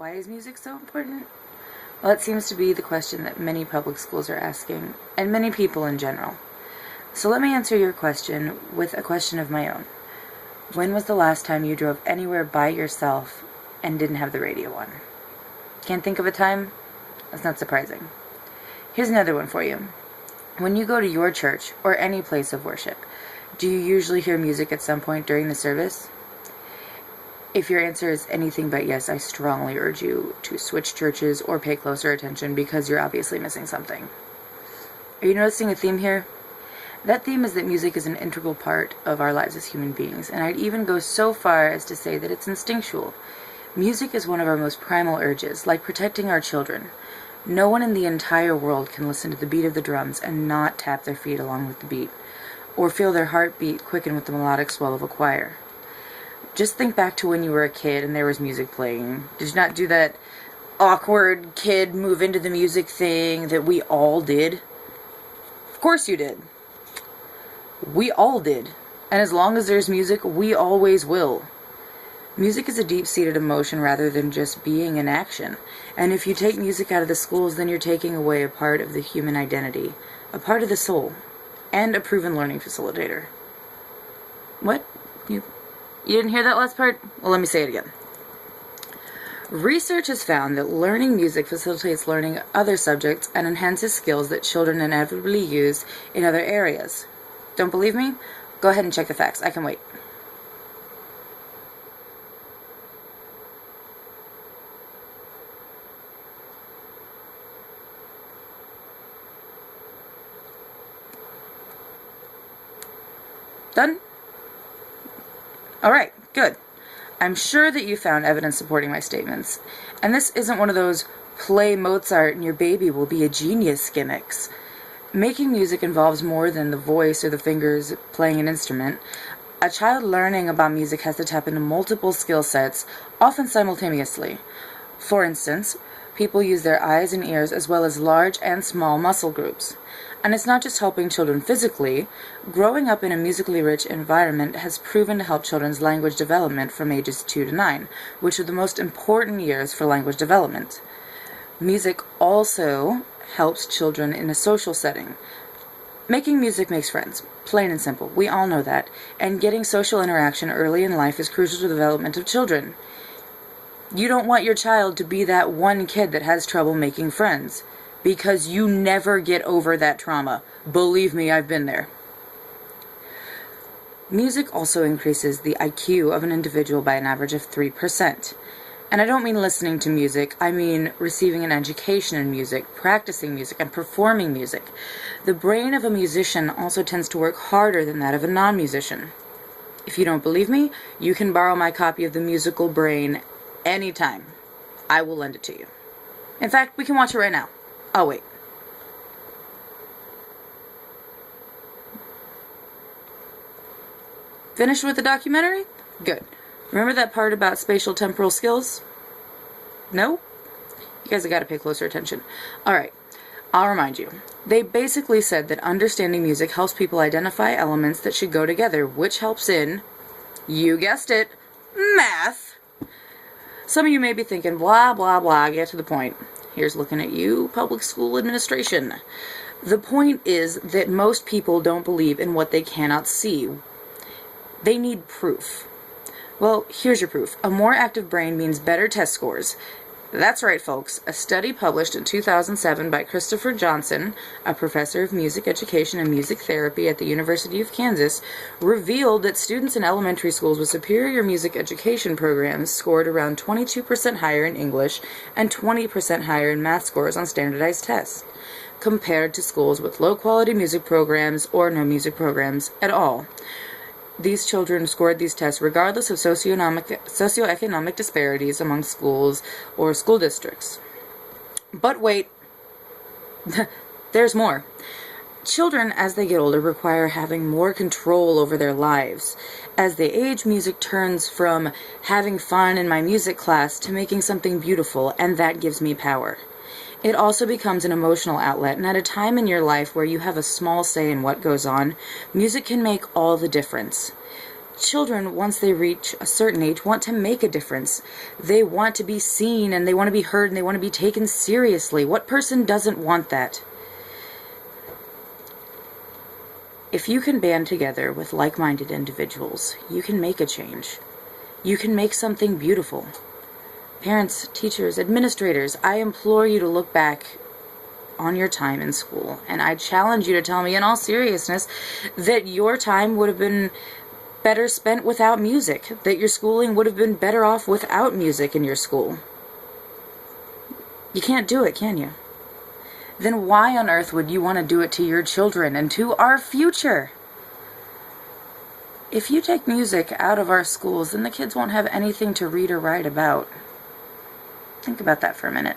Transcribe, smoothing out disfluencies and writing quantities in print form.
Why is music so important? Well, it seems to be the question that many public schools are asking, and many people in general. So let me answer your question with a question of my own. When was the last time you drove anywhere by yourself and didn't have the radio on? Can't think of a time? That's not surprising. Here's another one for you. When you go to your church or any place of worship, do you usually hear music at some point during the service? If your answer is anything but yes, I strongly urge you to switch churches or pay closer attention because you're obviously missing something. Are you noticing a theme here? That theme is that music is an integral part of our lives as human beings, and I'd even go so far as to say that it's instinctual. Music is one of our most primal urges, like protecting our children. No one in the entire world can listen to the beat of the drums and not tap their feet along with the beat, or feel their heartbeat quicken with the melodic swell of a choir. Just think back to when you were a kid and there was music playing. Did you not do that awkward kid move into the music thing that we all did? Of course you did. We all did. And as long as there's music, we always will. Music is a deep-seated emotion rather than just being in action. And if you take music out of the schools, then you're taking away a part of the human identity, a part of the soul, and a proven learning facilitator. What? You didn't hear that last part? Well, let me say it again. Research has found that learning music facilitates learning other subjects and enhances skills that children inevitably use in other areas. Don't believe me? Go ahead and check the facts. I can wait. Done? Alright, good. I'm sure that you found evidence supporting my statements. And this isn't one of those play Mozart and your baby will be a genius gimmicks. Making music involves more than the voice or the fingers playing an instrument. A child learning about music has to tap into multiple skill sets, often simultaneously. For instance, people use their eyes and ears as well as large and small muscle groups. And it's not just helping children physically. Growing up in a musically rich environment has proven to help children's language development from ages 2 to 9, which are the most important years for language development. Music also helps children in a social setting. Making music makes friends, plain and simple. We all know that. And getting social interaction early in life is crucial to the development of children. You don't want your child to be that one kid that has trouble making friends, because you never get over that trauma. Believe me, I've been there. Music also increases the IQ of an individual by an average of 3%. And I don't mean listening to music, I mean receiving an education in music, practicing music, and performing music. The brain of a musician also tends to work harder than that of a non-musician. If you don't believe me, you can borrow my copy of The Musical Brain anytime. I will lend it to you. In fact, we can watch it right now. I'll wait. Finished with the documentary? Good. Remember that part about spatial temporal skills? No? You guys have got to pay closer attention. Alright, I'll remind you. They basically said that understanding music helps people identify elements that should go together, which helps in, you guessed it, math. Some of you may be thinking, blah, blah, blah, get to the point. Here's looking at you, public school administration. The point is that most people don't believe in what they cannot see. They need proof. Well, here's your proof. A more active brain means better test scores. That's right, folks. A study published in 2007 by Christopher Johnson, a professor of music education and music therapy at the University of Kansas, revealed that students in elementary schools with superior music education programs scored around 22% higher in English and 20% higher in math scores on standardized tests, compared to schools with low-quality music programs or no music programs at all. These children scored these tests regardless of socioeconomic disparities among schools or school districts. But wait, there's more. Children, as they get older, require having more control over their lives. As they age, music turns from having fun in my music class to making something beautiful, and that gives me power. It also becomes an emotional outlet, and at a time in your life where you have a small say in what goes on, music can make all the difference. children, once they reach a certain age, want to make a difference. They want to be seen, and they want to be heard, and they want to be taken seriously. What person doesn't want that? If you can band together with like-minded individuals, you can make a change. You can make something beautiful. Parents, teachers, administrators, I implore you to look back on your time in school, and I challenge you to tell me in all seriousness that your time would have been better spent without music, that your schooling would have been better off without music in your school. You can't do it, can you? Then why on earth would you want to do it to your children and to our future? If you take music out of our schools, then the kids won't have anything to read or write about. Think about that for a minute.